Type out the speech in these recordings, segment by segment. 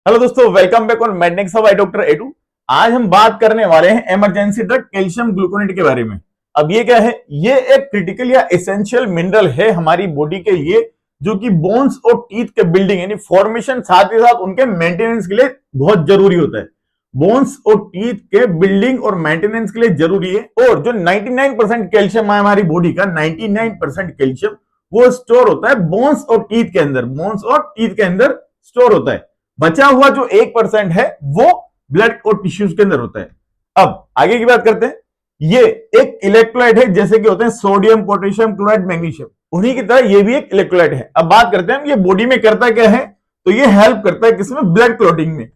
Hello दोस्तों, welcome back on Mednex of I doctor एटू। आज हम बात करने वाले हैं इमरजेंसी ड्रग कैल्शियम ग्लूकोनेट के बारे में। अब ये क्या है? ये एक क्रिटिकल या एसेंशियल मिनरल है हमारी बॉडी के लिए, जो कि बोन्स और टीथ के बिल्डिंग यानी फॉर्मेशन, साथ ही साथ उनके मेंटेनेंस के लिए बहुत जरूरी होता है। बोन्स और टीथ के बिल्डिंग और मेंटेनेंस के लिए जरूरी है। और जो 99% कैल्शियम है हमारी बॉडी का, 99% कैल्शियम वो स्टोर होता है बोन्स और टीथ के अंदर। बोन्स और टीथ के अंदर स्टोर होता है। बचा हुआ जो 1% है वो ब्लड और टिश्यूज के अंदर होता है। अब आगे की बात करते हैं। ये एक इलेक्ट्रोलाइट है, जैसे कि होते हैं सोडियम, पोटेशियम, क्लोराइड, मैग्नीशियम, उन्हीं की तरह ये भी एक इलेक्ट्रोलाइट है। अब बात करते हैं ये बॉडी में करता क्या है। तो ये हेल्प करता है किसमें? ब्लड क्लोटिंग में।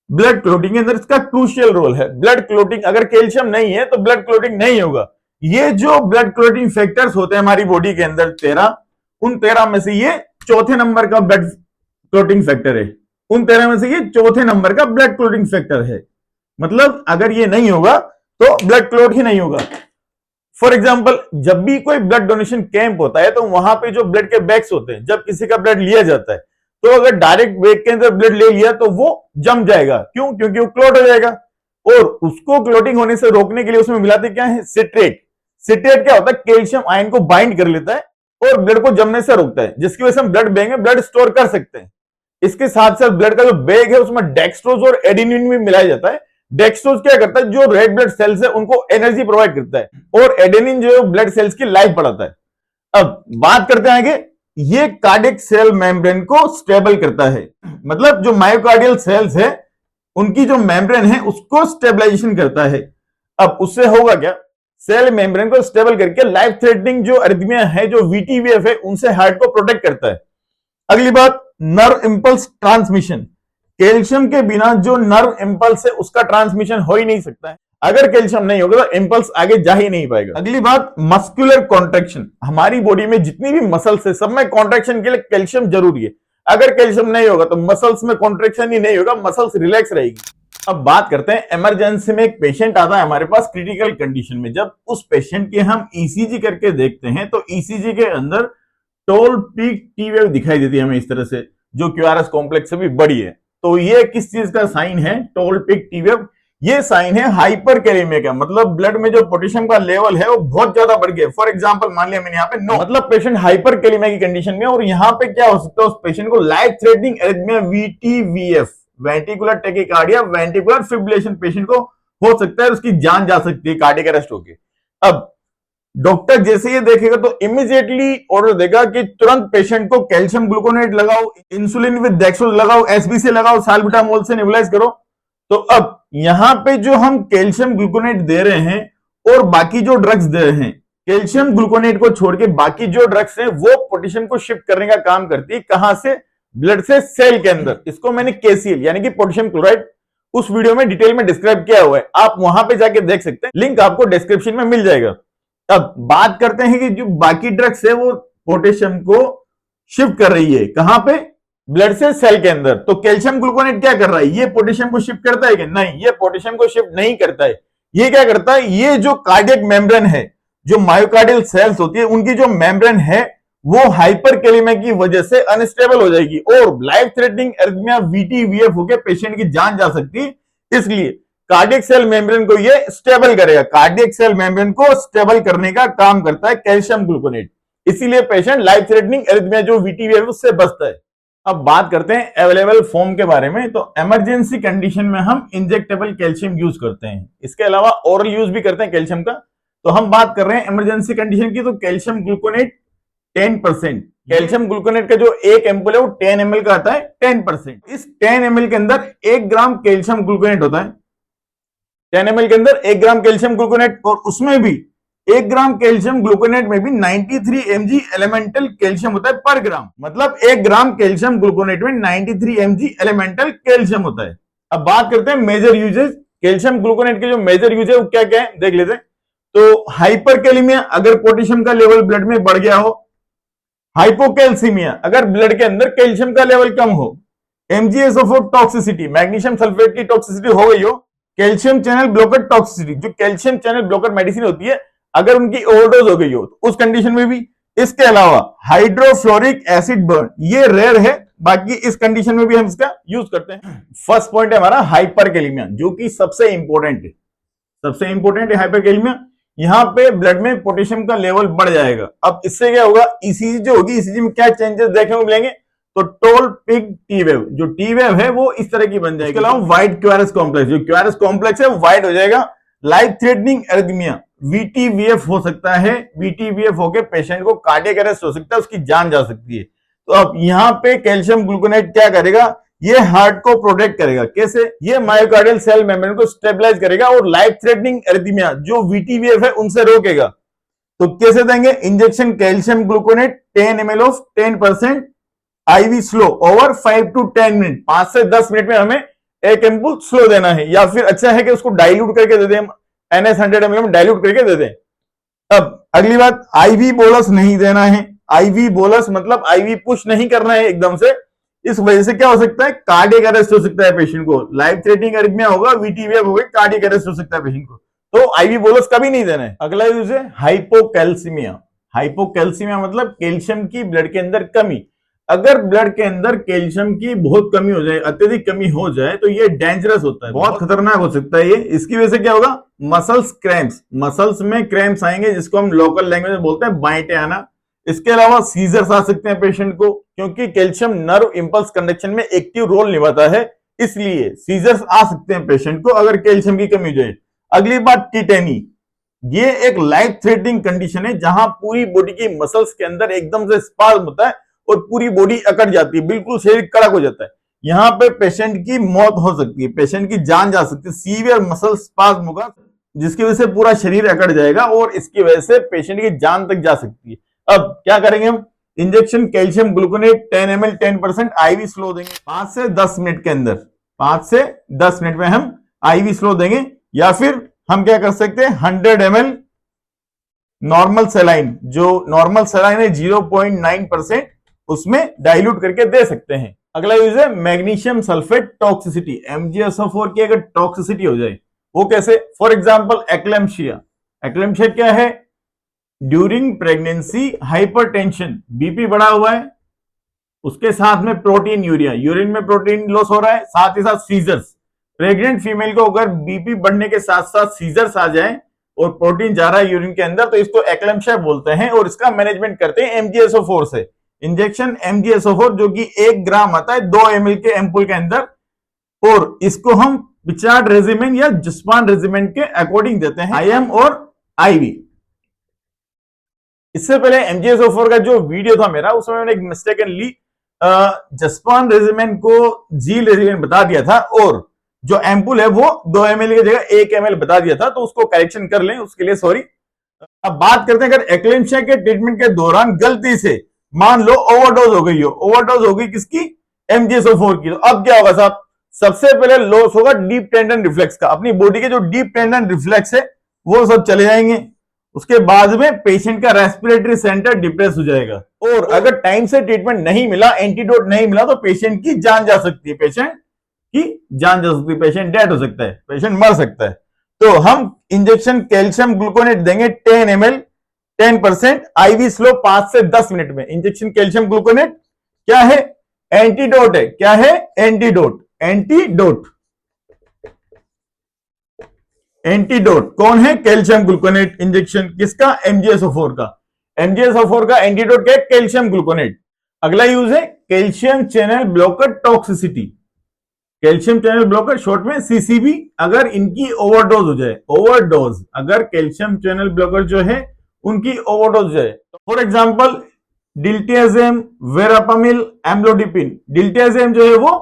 ब्लड क्लोटिंग के अंदर इसका क्रूशियल रोल है। ब्लड क्लोटिंग, अगर कैल्शियम नहीं है तो ब्लड क्लोटिंग नहीं होगा। ये जो ब्लड क्लोटिंग फैक्टर्स होते हैं हमारी बॉडी के अंदर 13, उन 13 में से ये चौथे नंबर का ब्लड क्लोटिंग फैक्टर है। उन 13 में से ये चौथे नंबर का ब्लड क्लोटिंग फैक्टर है। मतलब अगर ये नहीं होगा तो ब्लड क्लोट ही नहीं होगा। फॉर एग्जाम्पल, जब भी कोई ब्लड डोनेशन कैंप होता है तो वहां पे जो ब्लड के बैग्स होते हैं, जब किसी का ब्लड लिया जाता है तो अगर डायरेक्ट बैग के अंदर ब्लड ले लिया तो वो जम जाएगा। क्यों? क्योंकि वो क्लोट हो जाएगा। और उसको क्लोटिंग होने से रोकने के लिए उसमें मिलाते क्या है? सिट्रेट। सिट्रेट क्या होता है? कैल्शियम आयन को बाइंड कर लेता है और ब्लड को जमने से रोकता है, जिसकी वजह से हम ब्लड बैंक में ब्लड स्टोर कर सकते हैं। इसके साथ साथ ब्लड का जो बैग है उसमें डेक्सट्रोज और एडेनिन भी मिलाया जाता है। डेक्सट्रोज क्या करता है? जो रेड ब्लड सेल्स है उनको एनर्जी प्रोवाइड करता है, और एडेनिन जो है ब्लड सेल्स की लाइफ बढ़ाता है। अब बात करते हैं आगे। ये कार्डियक सेल मेम्ब्रेन को स्टेबल करता है। मतलब जो मायोकार्डियल सेल्स है उनकी जो मेम्ब्रेन है उसको स्टेबलाइजेशन करता है। अब उससे होगा क्या? सेल मेम्ब्रेन को स्टेबल करके लाइफ थ्रेटनिंग जो अरिथमिया है, जो वीटीवीएफ है, उनसे हार्ट को प्रोटेक्ट करता है। अगली बात, नर्व इंपल्स ट्रांसमिशन। कैल्शियम के बिना जो नर्व इंपल्स है उसका ट्रांसमिशन हो ही नहीं सकता है। अगर कैल्शियम नहीं होगा तो इंपल्स आगे जा ही नहीं पाएगा। अगली बात, मस्कुलर कॉन्ट्रैक्शन। हमारी बॉडी में जितनी भी मसल्स है सब में कॉन्ट्रैक्शन के लिए कैल्शियम जरूरी है। अगर कैल्शियम नहीं होगा तो मसल्स में कॉन्ट्रैक्शन ही नहीं होगा, मसल्स रिलैक्स रहेगी। अब बात करते हैं, इमरजेंसी में एक पेशेंट आता है हमारे पास क्रिटिकल कंडीशन में। जब उस पेशेंट के हम ईसीजी करके देखते हैं तो ईसीजी के अंदर टोल पीक टी वेव दिखाई देती है हमें इस तरह से, जो क्यूआरएस कॉम्प्लेक्स से भी बड़ी है। तो ये किस चीज का साइन है? Toll peak T wave. ये साइन है हाइपर कैलेमिया का। मतलब ब्लड में जो पोटेशियम का लेवल है वो बहुत ज्यादा बढ़ गया। फॉर एग्जांपल, मान लिया मैंने यहाँ पे 9, मतलब पेशेंट हाइपर कैलेमिया की कंडीशन में। और यहाँ पे क्या हो सकता है? उस पेशेंट को life threatening arrhythmia, VT VF, ventricular tachycardia, ventricular fibrillation patient को हो सकता है, उसकी जान जा सकती है कार्डियक अरेस्ट होके। अब डॉक्टर जैसे ये देखेगा तो इमीडिएटली ऑर्डर देगा कि तुरंत पेशेंट को कैल्शियम ग्लूकोनेट लगाओ, इंसुलिन विद डेक्सोज लगाओ, एसबीसी लगाओ, साल्बुटामोल से नेबुलाइज करो। तो अब यहां पे जो हम कैल्शियम ग्लूकोनेट दे रहे हैं और बाकी जो ड्रग्स दे रहे हैं, कैल्शियम ग्लूकोनेट को छोड़ के बाकी जो ड्रग्स हैं वो पोटेशियम को शिफ्ट करने का काम करती है। कहां से? ब्लड से सेल के अंदर। इसको मैंने केसीएल यानी कि पोटेशियम क्लोराइड उस वीडियो में डिटेल में डिस्क्राइब किया हुआ है, आप वहां पे जाके देख सकते हैं, लिंक आपको डिस्क्रिप्शन में मिल जाएगा। अब बात करते हैं कि जो बाकी ड्रग्स है वो पोटेशियम को शिफ्ट कर रही है। कहां पे? ब्लड से सेल के अंदर। तो कैल्शियम ग्लूकोनेट क्या कर रहा है? ये पोटेशियम को शिफ्ट करता है कि नहीं? ये पोटेशियम को शिफ्ट नहीं करता है। ये क्या करता है? ये जो कार्डियक मेम्ब्रेन है, जो मायोकार्डियल सेल्स होती है, उनकी जो मेम्ब्रेन है वो हाइपर कैलेमिया की वजह से अनस्टेबल हो जाएगी और लाइफ थ्रेटनिंग एरिथमिया, वीटीवीएफ होकर पेशेंट की जान जा सकती है। इसलिए कार्डियक सेल मेम्ब्रेन को ये स्टेबल करेगा। कार्डियक सेल मेम्ब्रेन को स्टेबल करने का काम करता है कैल्शियम ग्लूकोनेट। इसीलिए पेशेंट लाइफ थ्रेटनिंग एरिथमिया जो वीटीवीएफ उससे बचता है। अब बात करते हैं अवेलेबल फॉर्म के बारे में। तो इमरजेंसी कंडीशन में हम इंजेक्टेबल कैल्शियम यूज करते हैं, इसके अलावा ओरल यूज भी करते हैं कैल्शियम का। तो हम बात कर रहे हैं इमरजेंसी कंडीशन की। तो कैल्शियम ग्लूकोनेट 10%, कैल्शियम ग्लूकोनेट का जो एक एम्पुल है वो 10 ml का आता है। 10%, इस 10 ml के अंदर 1 ग्राम कैल्शियम ग्लूकोनेट होता है। 10 ml के अंदर 1 ग्राम कैल्शियम ग्लूकोनेट, और उसमें भी 1 ग्राम कैल्शियम ग्लूकोनेट में भी 93 mg एलिमेंटल कैल्शियम होता है पर ग्राम। मतलब 1 ग्राम कैल्शियम ग्लूकोनेट में 93 mg एलिमेंटल कैल्शियम होता है। अब बात करते हैं मेजर यूजेस। कैल्शियम ग्लूकोनेट के जो मेजर यूज है वो क्या क्या है देख लेते हैं। तो हाइपर कैलेमिया, अगर पोटेशियम का लेवल ब्लड में बढ़ गया हो। हाइपोकैल्सीमिया, अगर ब्लड के अंदर कैल्शियम का लेवल कम हो। एमजीएसओ4 टॉक्सिसिटी, मैग्नीशियम सल्फेट की टॉक्सिसिटी हो गई हो। कैल्शियम चैनल ब्लॉकर टॉक्सिसिटी, जो कैल्शियम चैनल ब्लॉकर मेडिसिन होती है, अगर उनकी ओवरडोज हो गई हो तो उस कंडीशन में भी। इसके अलावा हाइड्रोफ्लोरिक एसिड बर्न, ये रेयर है बाकी इस कंडीशन में भी हम इसका यूज करते हैं। फर्स्ट पॉइंट है हमारा हाइपरकैलेमिया, जो कि सबसे इंपॉर्टेंट है, सबसे इंपॉर्टेंट है हाइपरकैलेमिया। यहाँ पे ब्लड में पोटेशियम का लेवल बढ़ जाएगा। अब इससे क्या होगा, ईसीजी जो होगी, ईसीजी में क्या चेंजेस देखने को मिलेंगे, तो टोल पिग टी वेव, जो टी वेव है वो इस तरह की बन जाएगी। इसके अलावा व्हाइट क्यूआरएस कॉम्प्लेक्स, जो क्यूआरएस कॉम्प्लेक्स है वो व्हाइट हो जाएगा। लाइफ थ्रेटनिंग एरिथमिया, वीटीवीएफ हो सकता है, वीटीवीएफ होके पेशेंट को कार्डियक अरेस्ट हो सकता है, उसकी जान जा सकती है। तो अब यहाँ पे कैल्शियम ग्लूकोनेट क्या करेगा, ये हार्ट को प्रोटेक्ट करेगा। कैसे, ये मायोकार्डियल सेल मेम्ब्रेन को स्टेबलाइज करेगा और लाइफ थ्रेटनिंग एरिथमिया जो वीटीवीएफ है उनसे रोकेगा। तो कैसे देंगे, injection calcium gluconate 10 ml of 10% IV slow over 5 to 10 minute, 5 से 10 मिनट में हमें एक एम्पुल स्लो देना है, या फिर अच्छा है कि उसको डाइल्यूट करके दे दें, NS 100 ml में डाइल्यूट करके दे दें। अब अगली बात, आईवी बोलस नहीं देना है। आईवी बोलस मतलब आईवी पुश नहीं करना है एकदम से, इस वजह से क्या हो सकता है, कार्डियक अरेस्ट हो सकता है पेशेंट को, लाइफ थ्रेटनिंग एरिथमिया होगा, वीटीवीएफ होगा, कार्डियक अरेस्ट हो सकता है पेशेंट को। तो आईवी बोलस कभी नहीं देना है। अगला यूज है हाइपोकैल्सीमिया। हाइपोकैल्सीमिया मतलब कैल्शियम की ब्लड के अंदर कमी। अगर ब्लड के अंदर कैल्शियम की बहुत कमी हो जाए, अत्यधिक कमी हो जाए, तो ये डेंजरस होता है, बहुत खतरनाक हो सकता है ये। इसकी वजह से क्या होगा, मसल्स क्रैम्प्स, मसल्स में क्रैम्प्स आएंगे, जिसको हम लोकल लैंग्वेज में बोलते हैं बाइटे आना। इसके अलावा सीजर्स आ सकते हैं पेशेंट को, क्योंकि कैल्शियम नर्व इंपल्स कंडक्शन में एक्टिव रोल निभाता है, इसलिए सीजर्स आ सकते हैं पेशेंट को अगर कैल्शियम की कमी हो जाए। अगली बात, टिटेनी, ये एक लाइफ थ्रेटनिंग कंडीशन है, जहां पूरी बॉडी की मसल्स के अंदर एकदम से स्पाज्म होता है और पूरी बॉडी अकड़ जाती है, बिल्कुल शरीर कड़क हो जाता है। यहाँ पे पेशेंट की मौत हो सकती है, पेशेंट की जान जा सकती है, सीवियर मसल स्पाज्म होगा, जिसकी वजह से पूरा शरीर अकड़ जाएगा और इसकी वजह से पेशेंट की जान तक जा सकती है। अब क्या करेंगे हम, injection calcium gluconate 10 ml 10% IV slow देंगे 5 से 10 मिनट के अंदर, 5 से 10 मिनट में हम आईवी स्लो देंगे। या फिर हम क्या कर सकते हैं, 100 ml नॉर्मल सेलाइन, जो नॉर्मल सेलाइन है 0.9%, उसमें डाइल्यूट करके दे सकते हैं। अगला यूज है मैग्नीशियम सल्फेट टॉक्सिसिटी। MgSO4 की अगर टॉक्सिसिटी हो जाए, वो कैसे, फॉर एग्जांपल एक्लेम्शिया। एक्लेम्शिया क्या है, ड्यूरिंग प्रेगनेंसी हाइपरटेंशन, बीपी बढ़ा हुआ है, उसके साथ में प्रोटीन यूरिया, यूरिन में प्रोटीन लॉस हो रहा है, साथ ही साथ सीजर्स। प्रेग्नेंट फीमेल को अगर बीपी बढ़ने के साथ साथ सीजर्स आ जाए और प्रोटीन जा रहा है यूरिन के अंदर, तो इसको एक्लेम्शिया बोलते हैं और इसका मैनेजमेंट करते हैं MgSO4 से। इंजेक्शन MgSO4 जो कि 1 ग्राम आता है 2 ml के एम्पुल के अंदर, और इसको हम पिचार्ड रेजिमेन या जस्पान रेजिमेन के अकॉर्डिंग देते हैं, IM और IV। इससे पहले MgSO4 का जो वीडियो था मेरा, उसमें मैंने एक मिस्टेकनली जस्पान रेजिमेन को जी रेजिमेन बता दिया था और जो एम्पुल है वो 2 ml की जगह 1 ml बता दिया था, तो उसको करेक्शन कर लें, उसके लिए सॉरी। अब बात करते हैं, अगर एक्लेम्शिया के ट्रीटमेंट के दौरान गलती से मान लो ओवरडोज हो गई हो, ओवरडोज हो गई किसकी, MgSO4 की, तो अब क्या होगा साहब, सबसे पहले लॉस होगा डीप टेंडन रिफ्लेक्स का, अपनी बॉडी के जो डीप टेंडन रिफ्लेक्स है वो सब चले जाएंगे। उसके बाद में पेशेंट का रेस्पिरेटरी सेंटर डिप्रेस हो जाएगा, और अगर टाइम से ट्रीटमेंट नहीं मिला, एंटीडोट नहीं मिला, तो पेशेंट की जान जा सकती है, पेशेंट की जान जा सकती है, पेशेंट डेड हो सकता है, पेशेंट मर सकता है। तो हम इंजेक्शन कैल्शियम ग्लूकोनेट देंगे 10 ml 10% आईवी स्लो 5 से 10 मिनट में। इंजेक्शन कैल्शियम ग्लूकोनेट क्या है, एंटीडोट है, क्या है, एंटीडोट, एंटीडोट, एंटीडोट कौन है, कैल्शियम ग्लूकोनेट इंजेक्शन, किसका, MgSO4 का। MgSO4 का एंटीडोट क्या है, कैल्शियम ग्लूकोनेट। अगला यूज है calcium channel blocker toxicity. Calcium channel blocker short में CCB, अगर इनकी ओवरडोज हो जाए, ओवरडोज, अगर कैल्शियम चैनल ब्लॉकर जो है उनकी ओवरडोज हो जाए, फॉर एग्जांपल डिल्टियाजेम, वेरापामिल, एम्लोडिपिन। डिल्टियाजेम जो है वो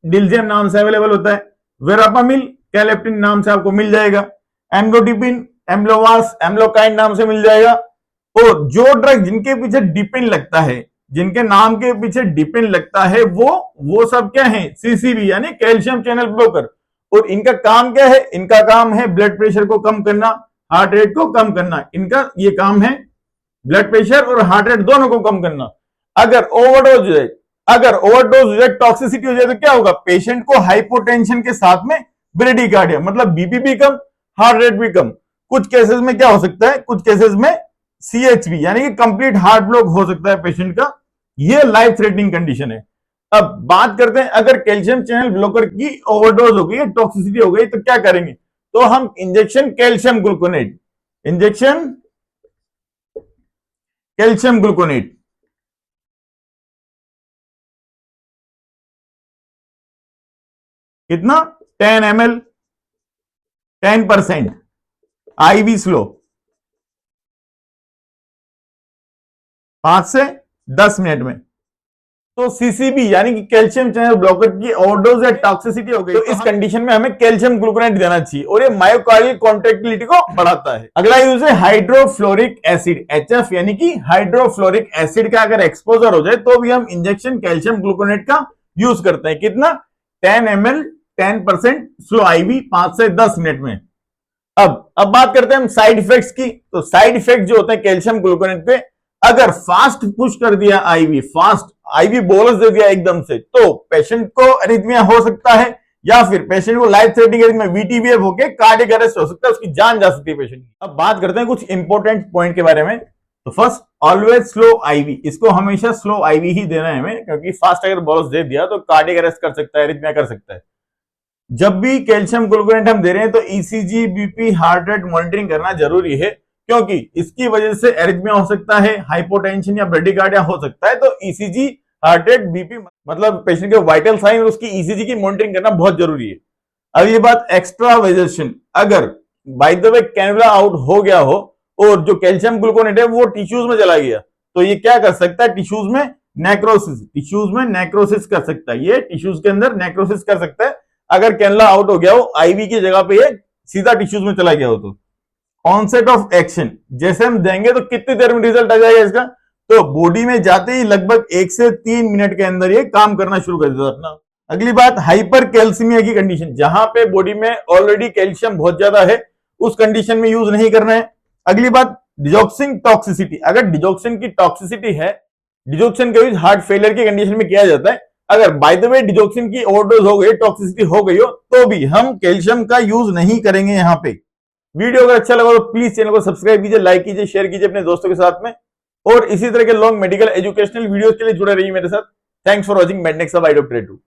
डिल्जियम नाम से अवेलेबल होता है, वेरापामिल कैलेप्टिन नाम से आपको मिल जाएगा, एम्लोडिपिन एम्लोवास एम्लोकाइन नाम से मिल जाएगा। और जो ड्रग जिनके पीछे डिपिन लगता है, जिनके नाम के पीछे डिपिन लगता है, वो सब क्या है, CCB यानी कैल्शियम चैनल ब्लॉकर। और इनका काम क्या है, इनका काम है ब्लड प्रेशर को कम करना, हार्ट रेट को कम करना, इनका ये काम है, ब्लड प्रेशर और हार्ट रेट दोनों को कम करना। अगर ओवरडोज हो जाए, अगर ओवरडोज हो जाए, टॉक्सिसिटी हो जाए, तो क्या होगा, पेशेंट को हाइपोटेंशन के साथ में ब्रेडिकार्डिया, मतलब बीपी भी कम, हार्ट रेट भी कम। कुछ केसेस में क्या हो सकता है, कुछ केसेस में CHP यानी कि कंप्लीट हार्ट ब्लॉक हो सकता है पेशेंट का। ये लाइफ थ्रेटनिंग कंडीशन है। अब बात करते हैं, अगर कैल्शियम चैनल ब्लॉकर की ओवरडोज हो गई, टॉक्सिसिटी हो गई, तो क्या करेंगे? तो हम injection calcium gluconate, injection calcium gluconate, कितना? 10 ml, 10% IV स्लो, 5 से 10 मिनट में। तो सीसीबी यानी कि कैल्शियम चैनल ब्लॉकर की ओवरडोज या टॉक्सिसिटी हो गई, तो इस कंडीशन में हमें कैल्शियम ग्लूकोनेट देना चाहिए और ये मायोकार्डियल कॉन्ट्रैक्टिलिटी को बढ़ाता है। अगला यूज है हाइड्रोफ्लोरिक एसिड, HF यानी कि हाइड्रोफ्लोरिक एसिड का अगर एक्सपोजर हो जाए तो भी हम इंजेक्शन कैल्शियम ग्लूकोनेट का यूज करते हैं। कितना? 10 ml, 10% स्लो IV, 5 से 10 मिनट में। अब बात करते हैं हम साइड इफेक्ट्स की। तो साइड इफेक्ट जो होते हैं कैल्शियम ग्लूकोनेट पे, अगर फास्ट पुश कर दिया IV, फास्ट IV बोलस दे दिया एकदम से, तो पेशेंट को अरिथमिया हो सकता है, या फिर पेशेंट को लाइफ थ्रेटनिंग अरिथमिया VTBF होके कार्डियक अरेस्ट हो सकता है, उसकी जान जा सकती है पेशेंट की। अब बात करते हैं कुछ इंपॉर्टेंट पॉइंट के बारे में। तो फर्स्ट, ऑलवेज स्लो IV, इसको हमेशा स्लो IV ही देना है हमें, क्योंकि फास्ट अगर बोलस दे दिया तो कार्डियक अरेस्ट कर सकता है, अरिथमिया कर सकता है। जब भी कैल्शियम ग्लूकोनेट हम दे रहे हैं तो ECG, BP, heart rate monitoring करना जरूरी है, क्योंकि इसकी वजह से एरिथमिया हो सकता है, हाइपोटेंशन या ब्रेडिकार्डिया हो सकता है। तो ECG, हार्ट रेट, BP मतलब पेशेंट के वाइटल साइन और उसकी ECG की मॉनिटरिंग करना बहुत जरूरी है। अब ये बात एक्स्ट्रा वेजेशन, अगर by the way cannula out हो गया हो और जो कैल्शियम ग्लूकोनेट है वो टिश्यूज में चला गया, तो ये क्या कर सकता है? टिश्यूज में नेक्रोसिस कर सकता है, ये टिश्यूज के अंदर नेक्रोसिस कर सकता है अगर कैनुला आउट हो गया हो, IV की जगह पे ये सीधा टिश्यूज में चला गया हो। तो ऑनसेट ऑफ एक्शन जैसे हम देंगे तो कितनी देर में रिजल्ट आ जाएगा इसका? तो बॉडी में जाते ही लगभग 1 से 3 मिनट के अंदर ये काम करना शुरू कर देता अपना। अगली बात, हाइपर कैल्सीमिया की कंडीशन, जहां पे बॉडी में ऑलरेडी कैल्शियम बहुत ज्यादा है, उस कंडीशन में यूज नहीं करना है। अगली बात, डिजॉक्सिन टॉक्सिसिटी, अगर डिजॉक्सिन की टॉक्सिसिटी है, डिजॉक्सिन का यूज हार्ट फेलियर की कंडीशन में किया जाता है। अगर बाय द वे डिजॉक्सिन की ओवरडोज हो गई, टॉक्सिसिटी हो गई हो, तो भी हम कैल्शियम का यूज नहीं करेंगे यहां पे। वीडियो अगर अच्छा लगा तो प्लीज चैनल को सब्सक्राइब कीजिए, लाइक कीजिए, शेयर कीजिए अपने दोस्तों के साथ में, और इसी तरह के लॉन्ग मेडिकल एजुकेशनल वीडियोस के लिए जुड़े रहिए मेरे साथ। Thanks for watching Mednex by doctor एटू।